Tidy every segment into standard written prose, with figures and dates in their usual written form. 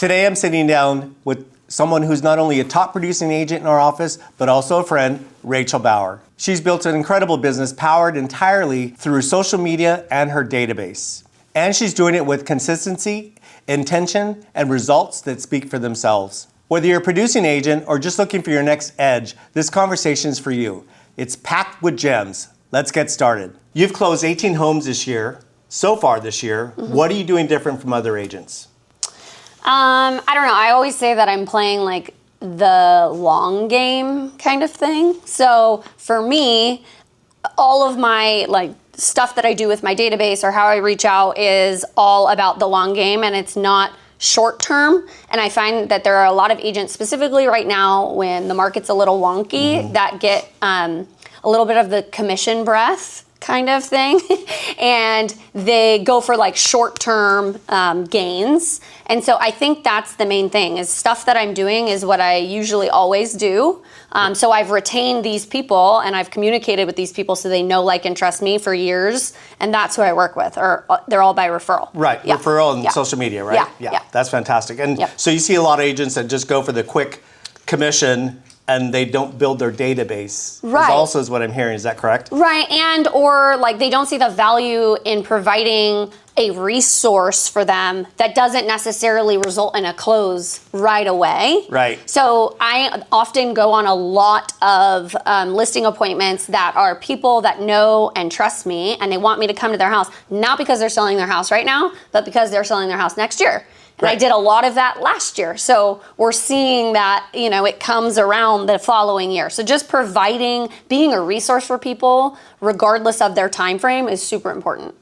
Today I'm sitting down with someone who's not only a top producing agent in our office, but also a friend, Rachel Bauer. She's built an incredible business powered entirely through social media and her database. And she's doing it with consistency, intention, and results that speak for themselves. Whether you're a producing agent or just looking for your next edge, this conversation is for you. It's packed with gems. Let's get started. You've closed 18 homes this year, so far this year. Mm-hmm. What are you doing different from other agents? I don't know. I always say that I'm playing like the long game kind of thing. So for me, all of my like stuff that I do with my database or how I reach out is all about the long game, and it's not short term. And I find that there are a lot of agents, specifically right now when the market's a little wonky, that get a little bit of the commission breath kind of thing. And they go for like short-term gains. And so I think that's the main thing, is stuff that I'm doing is what I usually always do. So I've retained these people and I've communicated with these people so they know, like, and trust me for years. And that's who I work with, or they're all by referral. Right, yeah. Referral and social media, right? Yeah. That's fantastic. And so you see a lot of agents that just go for the quick commission and they don't build their database. Right. Also is what I'm hearing. Is that correct? Right. And or like they don't see the value in providing a resource for them that doesn't necessarily result in a close right away. Right. So I often go on a lot of listing appointments that are people that know and trust me, and they want me to come to their house, not because they're selling their house right now, but because they're selling their house next year. And I did a lot of that last year. So we're seeing that, it comes around the following year. So just being a resource for people, regardless of their time frame, is super important.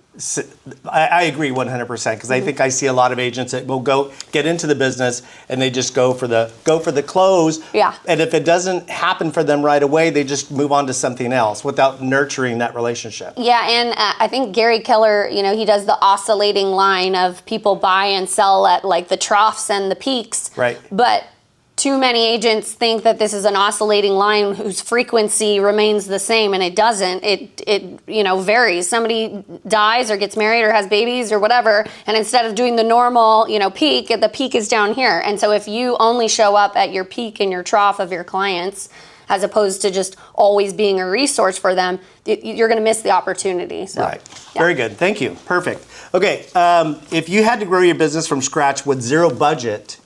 I agree 100% because I think I see a lot of agents that will go get into the business and they just go for the close. Yeah. And if it doesn't happen for them right away, they just move on to something else without nurturing that relationship. Yeah, and I think Gary Keller, he does the oscillating line of people buy and sell at like the troughs and the peaks. Right. But too many agents think that this is an oscillating line whose frequency remains the same, and it doesn't. It varies. Somebody dies or gets married or has babies or whatever, and instead of doing the normal, peak, the peak is down here. And so if you only show up at your peak and your trough of your clients, as opposed to just always being a resource for them, you're going to miss the opportunity. So, right. Yeah. Very good. Thank you. Perfect. Okay. If you had to grow your business from scratch with zero budget,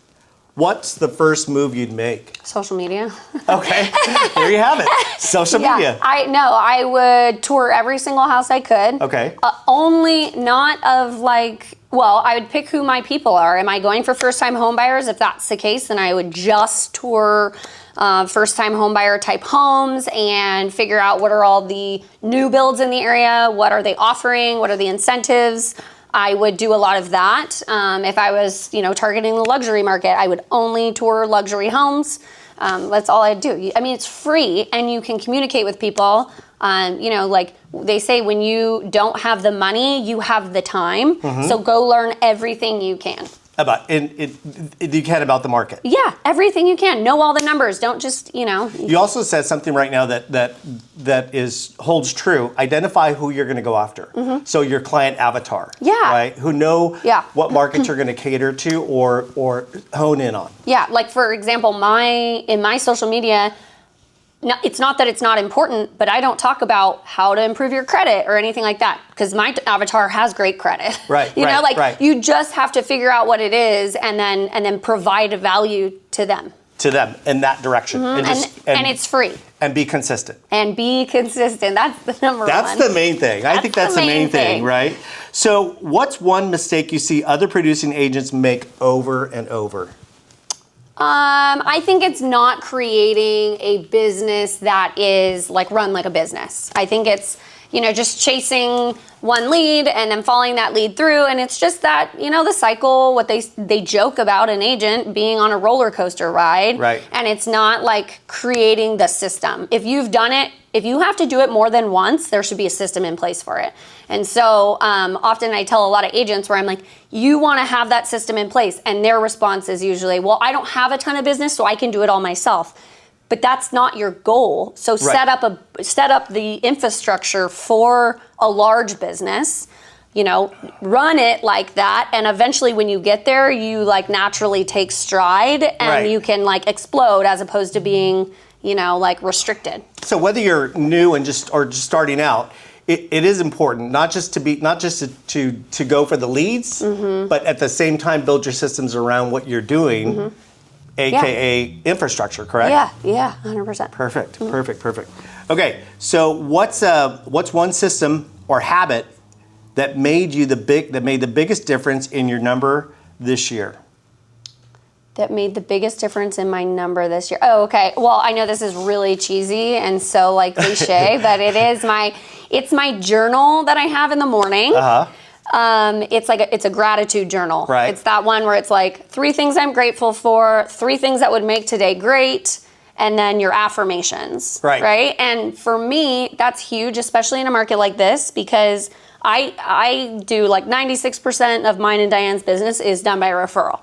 what's the first move you'd make? Social media. Okay, there you have it. Social media. I would tour every single house I could. Okay. Only not of like, I would pick who my people are. Am I going for first-time home buyers? If that's the case, then I would just tour first-time home buyer type homes and figure out what are all the new builds in the area, what are they offering, what are the incentives. I would do a lot of that. If I was, targeting the luxury market, I would only tour luxury homes. That's all I'd do. I mean, it's free, and you can communicate with people. Like they say, when you don't have the money, you have the time. Mm-hmm. So go learn everything you can. You can about the market. Yeah, everything you can. Know all the numbers. Don't just, You also said something right now that holds true. Identify who you're going to go after. Mm-hmm. So your client avatar. Yeah. Right? Who know what markets you're going to cater to or hone in on. Yeah. Like for example, in my social media. No, it's not that it's not important, but I don't talk about how to improve your credit or anything like that, because my avatar has great credit. Right. You just have to figure out what it is and then provide a value to them. To them in that direction. Mm-hmm. And it's free. And be consistent. That's the number one. That's the main thing. I think that's the main thing, right? So what's one mistake you see other producing agents make over and over? I think it's not creating a business that is run like a business. I think it's, just chasing one lead and then following that lead through. And it's just that, the cycle, what they joke about an agent being on a roller coaster ride. Right. And it's not like creating the system. If you've done it, if you have to do it more than once, there should be a system in place for it. And so often I tell a lot of agents where I'm like, you want to have that system in place. And their response is usually, well, I don't have a ton of business, so I can do it all myself. But that's not your goal. So set up the infrastructure for a large business. run it like that, and eventually when you get there, you like naturally take stride and Right. you can like explode as opposed to being, like restricted. So whether you're new and just starting out, it is important not just to go for the leads, but at the same time build your systems around what you're doing, aka infrastructure. Correct? Yeah, 100%. Perfect. Okay, so what's one system or habit that made the biggest difference in your number this year? That made the biggest difference in my number this year. Oh, okay. Well, I know this is really cheesy and so like cliche, but it's my journal that I have in the morning. It's a gratitude journal. Right. It's that one where it's like 3 things I'm grateful for, 3 things that would make today great, and then your affirmations. Right. And for me, that's huge, especially in a market like this, because I do like 96% of mine and Diane's business is done by referral.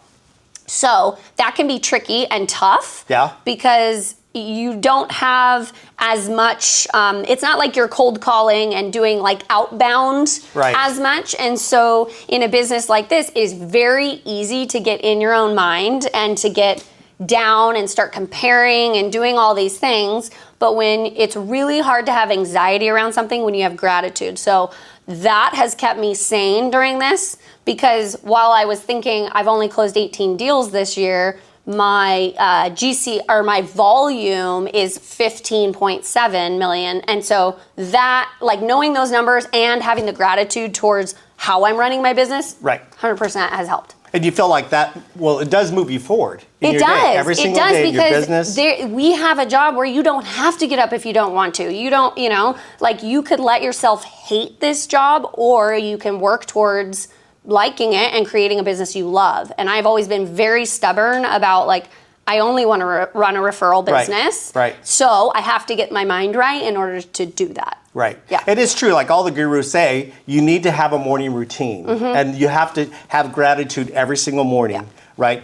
So that can be tricky and tough. Yeah. Because you don't have as much, it's not like you're cold calling and doing like outbound as much. And so in a business like this, it's very easy to get in your own mind and to get down and start comparing and doing all these things. But when it's really hard to have anxiety around something when you have gratitude. So that has kept me sane during this, because while I was thinking I've only closed 18 deals this year, my my volume is 15.7 million. And so that, like, knowing those numbers and having the gratitude towards how I'm running my business, 100% has helped. And you feel like that, well, it does move you forward in your day. Every single day in your business. We have a job where you don't have to get up if you don't want to. You don't, like you could let yourself hate this job, or you can work towards liking it and creating a business you love. And I've always been very stubborn about like, I only want to run a referral business. Right. So I have to get my mind right in order to do that. Right. Yeah. It is true. Like all the gurus say, you need to have a morning routine, and you have to have gratitude every single morning, right?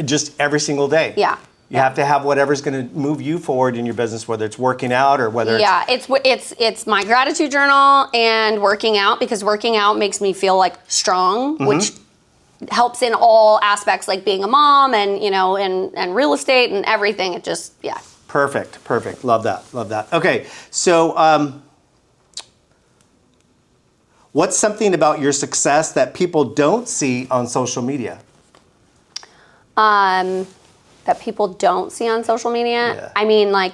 Just every single day. Yeah. You have to have whatever's going to move you forward in your business, whether it's working out or whether it's my gratitude journal and working out, because working out makes me feel like strong, which helps in all aspects, like being a mom and and real estate and everything. It just Perfect. Love that. Okay, so what's something about your success that people don't see on social media? That people don't see on social media. Yeah. I mean, like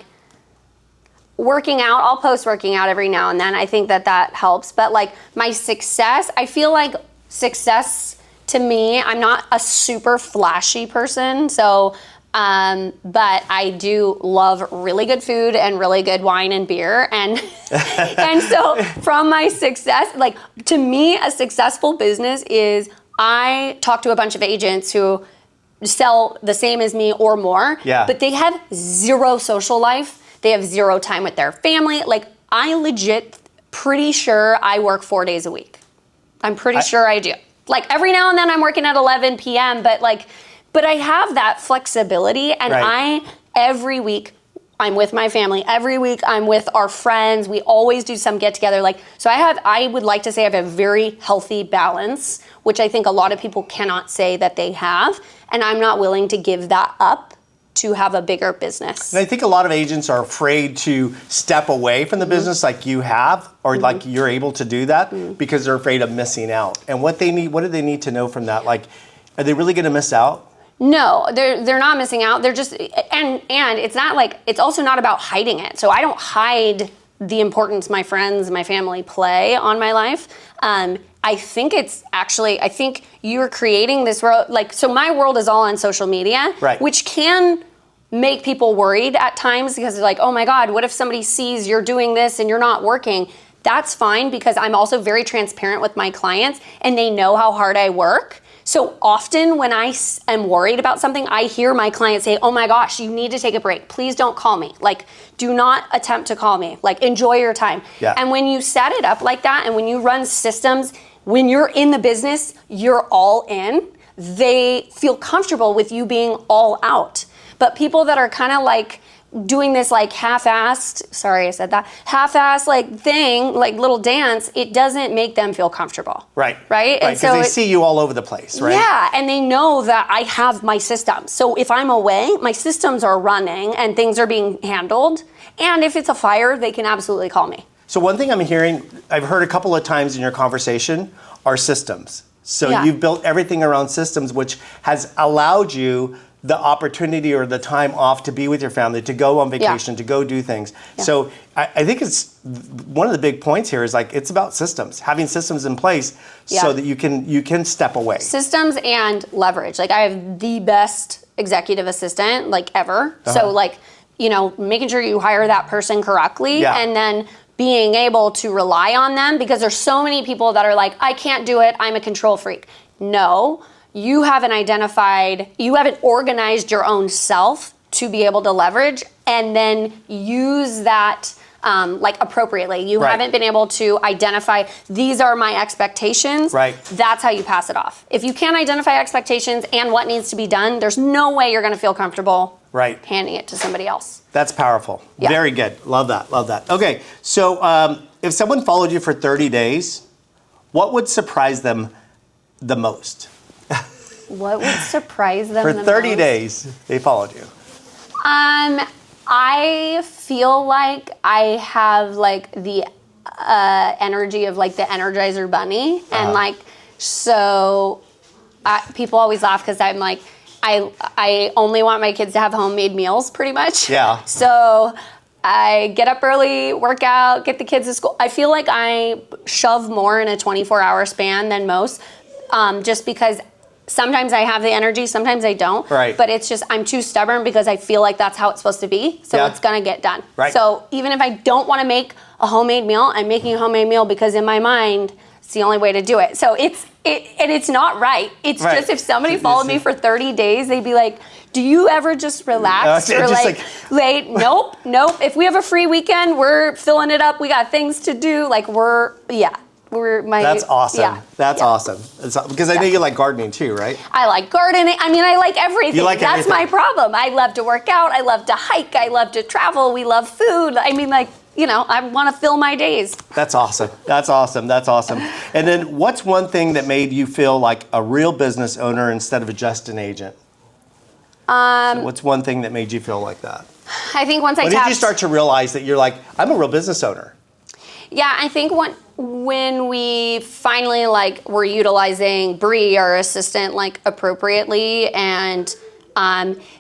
working out, I'll post working out every now and then. I think that helps. But like my success, I feel like success to me, I'm not a super flashy person. So, but I do love really good food and really good wine and beer. And, and so from my success, like to me, a successful business is I talk to a bunch of agents who sell the same as me or more, but they have zero social life. They have zero time with their family. Like I legit pretty sure I work 4 days a week. I'm pretty sure I do. Like every now and then I'm working at 11 p.m., but I have that flexibility, and every week I'm with my family. Every week I'm with our friends. We always do some get together. So I would like to say I have a very healthy balance, which I think a lot of people cannot say that they have. And I'm not willing to give that up to have a bigger business. And I think a lot of agents are afraid to step away from the business like you have, or like you're able to do that, because they're afraid of missing out. And what do they need to know from that? Like, are they really going to miss out? No, they're not missing out. They're just, and it's not like, it's also not about hiding it. So I don't hide the importance my friends, my family play on my life. I think I think you're creating this world, so my world is all on social media, which can make people worried at times, because they're like, oh my God, what if somebody sees you're doing this and you're not working? That's fine, because I'm also very transparent with my clients and they know how hard I work. So often when I am worried about something, I hear my clients say, oh my gosh, you need to take a break. Please don't call me. Do not attempt to call me. Enjoy your time. Yeah. And when you set it up like that, and when you run systems, when you're in the business, you're all in. They feel comfortable with you being all out. But people that are kind of doing this like half-assed, sorry I said that, half-assed like thing, like little dance, it doesn't make them feel comfortable. Right. Right? Right, because they see you all over the place, right? Yeah, and they know that I have my systems. So if I'm away, my systems are running and things are being handled. And if it's a fire, they can absolutely call me. So one thing I've heard a couple of times in your conversation are systems. So Yeah. you've built everything around systems, which has allowed you the opportunity or the time off to be with your family, to go on vacation, to go do things. Yeah. So I think it's one of the big points here is like it's about systems, having systems in place so that you can step away. Systems and leverage. Like I have the best executive assistant like ever. So like, you know, making sure you hire that person correctly and then being able to rely on them, because there's so many people that are like, I can't do it, I'm a control freak. No. You haven't organized your own self to be able to leverage and then use that like appropriately. You haven't been able to identify, these are my expectations. Right. That's how you pass it off. If you can't identify expectations and what needs to be done, there's no way you're going to feel comfortable handing it to somebody else. That's powerful. Yeah. Very good. Love that. Love that. Okay. So if someone followed you for 30 days, what would surprise them the most? What would surprise them For the 30 most? days, they followed you. I feel like I have like the energy of like the Energizer Bunny, and like so people always laugh because I'm like I only want my kids to have homemade meals, pretty much. Yeah. So I get up early, work out, get the kids to school. I feel like I shove more in a 24-hour span than most, just because. Sometimes I have the energy, sometimes I don't. Right. But it's just, I'm too stubborn because I feel like that's how it's supposed to be. So it's going to get done. Right. So even if I don't want to make a homemade meal, I'm making a homemade meal because in my mind, it's the only way to do it. So and it's not right. It's just if somebody followed me for 30 days, they'd be like, do you ever just relax? Or just late, nope. If we have a free weekend, we're filling it up. We got things to do. Like That's awesome. Yeah. That's awesome. Because I know you like gardening too, right? I like gardening. I mean, I like everything. You like That's everything. my problem. I love to work out. I love to hike. I love to travel. We love food. I mean, like, you know, I want to fill my days. That's awesome. That's awesome. That's awesome. And then what's one thing that made you feel like a real business owner instead of just an agent? So what's one thing that made you feel like that? I think once When did you start to realize that you're like, I'm a real business owner? Yeah, I think when we finally like were utilizing Bree, our assistant, like appropriately, and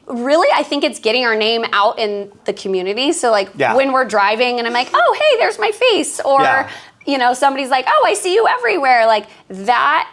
really I think it's getting our name out in the community. So like when we're driving and I'm like, oh hey, there's my face, or you know, somebody's like, oh, I see you everywhere. Like that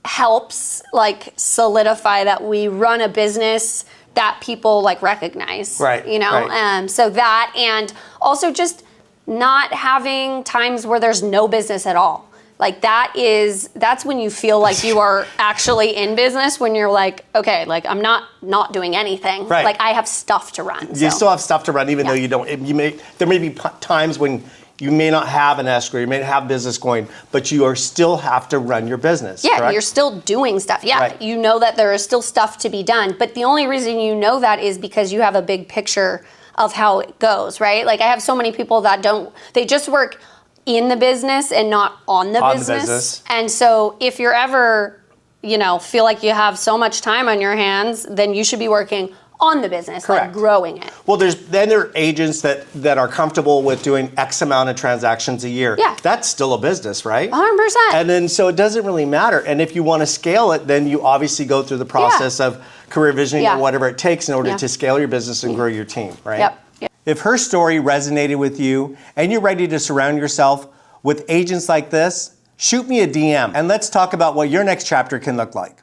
helps like solidify that we run a business that people like recognize. Right. You know, right. So that, and also just not having times where there's no business at all. Like that's when you feel like you are actually in business, when you're like, okay, like I'm not doing anything. Right. Like I have stuff to run. You still have stuff to run, even though you don't. There may be times when you may not have an escrow, you may not have business going, but you still have to run your business. Yeah, correct? You're still doing stuff. Yeah, Right. You know that there is still stuff to be done. But the only reason you know that is because you have a big picture of how it goes, right? Like I have so many people that they just work in the business and not on the business. And so if you're ever, feel like you have so much time on your hands, then you should be working on the business, Correct. like growing it. Well, there are agents that are comfortable with doing X amount of transactions a year. Yeah. That's still a business, right? 100%. And then so it doesn't really matter. And if you want to scale it, then you obviously go through the process of career visioning or whatever it takes in order to scale your business and grow your team, right? Yep. If her story resonated with you and you're ready to surround yourself with agents like this, shoot me a DM and let's talk about what your next chapter can look like.